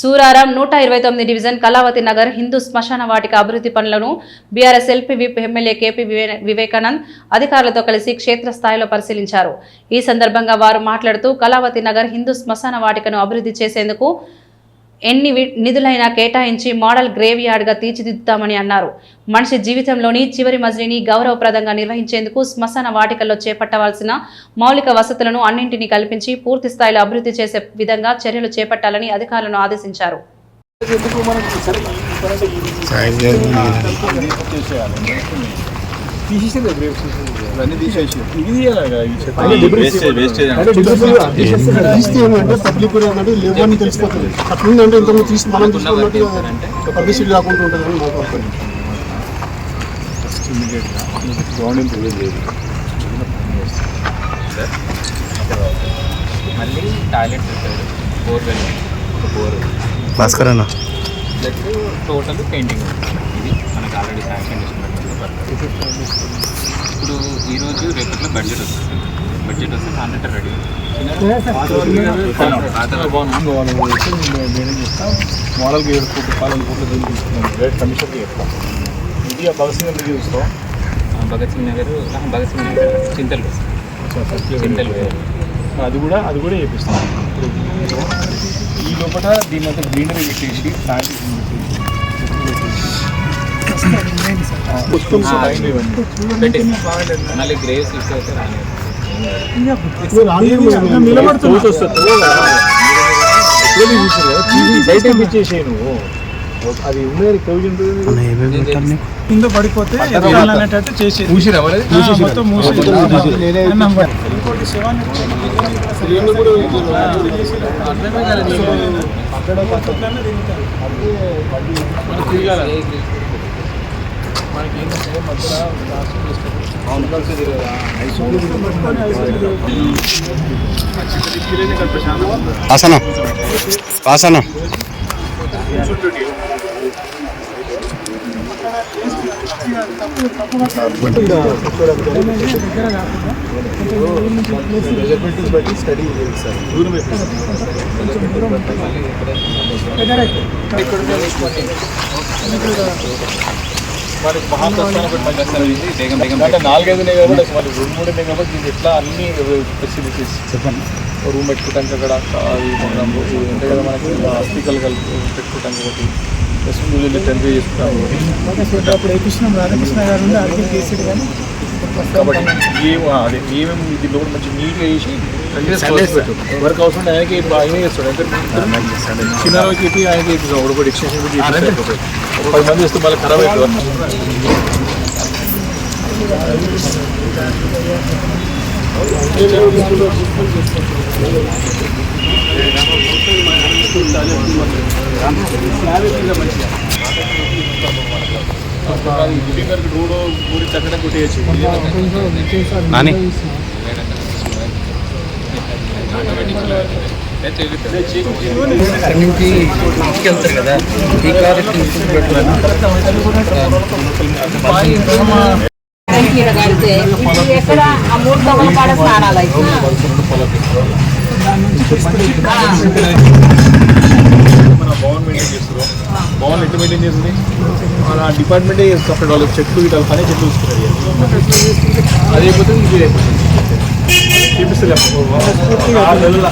Suraram 129 division Kalavathi Nagar Hindu శ్మశాన వాటిక అభివృద్ధి పనులను BRS LP whip MLA KP Vivekanand అధికారులతో కలిసి క్షేత్రస్థాయిలో పరిశీలించారు. ఈ సందర్భంగా వారు మాట్లాడుతూ కళావతి నగర్ హిందూ శ్మశాన వాటికను అభివృద్ధి చేసేందుకు ఎన్ని నిధులైనా కేటాయించి మోడల్ గ్రేవ్ యార్డ్గా తీర్చిదిద్దుతామని అన్నారు. మనిషి జీవితంలోని చివరి మజిలీని గౌరవప్రదంగా నిర్వహించేందుకు శ్మశాన వాటికల్లో చేపట్టవలసిన మౌలిక వసతులను అన్నింటినీ కల్పించి పూర్తి స్థాయిలో అభివృద్ధి చేసే విధంగా చర్యలు చేపట్టాలని అధికారులను ఆదేశించారు. తెలిసిపోతుంది అట్లుందంటే ఇంతకు తీసి మనం తీసుకున్నట్టు పబ్లిసిటీ రాకుండా ఉంటుందని మళ్ళీ టాయిలెట్ పెట్టారు, బోర్వెల్ భాస్కర్ అన్న ప్లస్ టోటల్ పెయింటింగ్. ఇది మనకు ఆల్రెడీ శాంక్షన్ చేసినట్టు. ఇప్పుడు ఈరోజు రేపట్లో బడ్జెట్ వస్తుంది. బడ్జెట్ వస్తే కాంట్రాక్టర్ రెడీ. మోడల్కి 7 కోట్లు 4 కోట్లు దీన్ని తీసుకున్నాం. రేట్ కమిషన్కి చెప్తాం. ఇది భగత్ సింగ్ నగర్ చూస్తాం. భగత్ సింగ్ నగర్ చింతలు అది కూడా చేపిస్తాం. ఈ లోపల దీని అంతా గ్రీనరీ పెట్టేసి ప్లాంటేషన్ మళ్ళీ గ్రేవ్స్ ఇస్తే ఇచ్చేసే నువ్వు అది ఉన్నది కింద పడిపోతే అనేటట్టు చేసేది. ఆసన ఆసన బట్టి స్టడీ సార్ దూరం మనకి అంటే 4-5 కాబట్టి మళ్ళీ 2-3 కాబట్టి దీనికి ఎట్లా అన్ని ఫెసిలిటీస్ చెప్పండి. రూమ్ పెట్టుకోవడానికి అక్కడ అంటే కదా మనకి హాస్పిటల్ కలిపి పెట్టుకోవడానికి ఒకటి ప్లస్ మ్యూజియం టెంపరీ చేసుకుంటాం. అప్పుడు కృష్ణ రాధాకృష్ణ గారు కాబట్టి అదే ఏమేమి దీంట్లో కూడా మంచి నీట్గా చేసి వర్క్ అవసరం ఆయనకి ఆయనే చేస్తాడు. అంటే చిన్నకి చెప్పి ఆయనకి ఒకటి ఎక్స్టెన్షన్ పెట్టి 10 మంది వస్తే మళ్ళీ ఖరాబ్ అవుతుంది. రోడ్ ఊరి చక్కగా కొట్టేయచ్చు. తీసుకెళ్తారు కదా ఎక్కడ ఆ 3 దొంగల కాడ స్నానాలు అయితే మన భవన్ మెయింటైన్ చేస్తారు. భవన్ ఎట్లా మెయింటైన్ చేస్తుంది మన డిపార్ట్మెంటే సపరేట్ వాళ్ళకి చెట్లు ఇట్లా పని చెట్లు చూసుకున్నారు. అది అయిపోతుంది ఇది అయిపోతుంది చూపిస్తలే 6 నెలల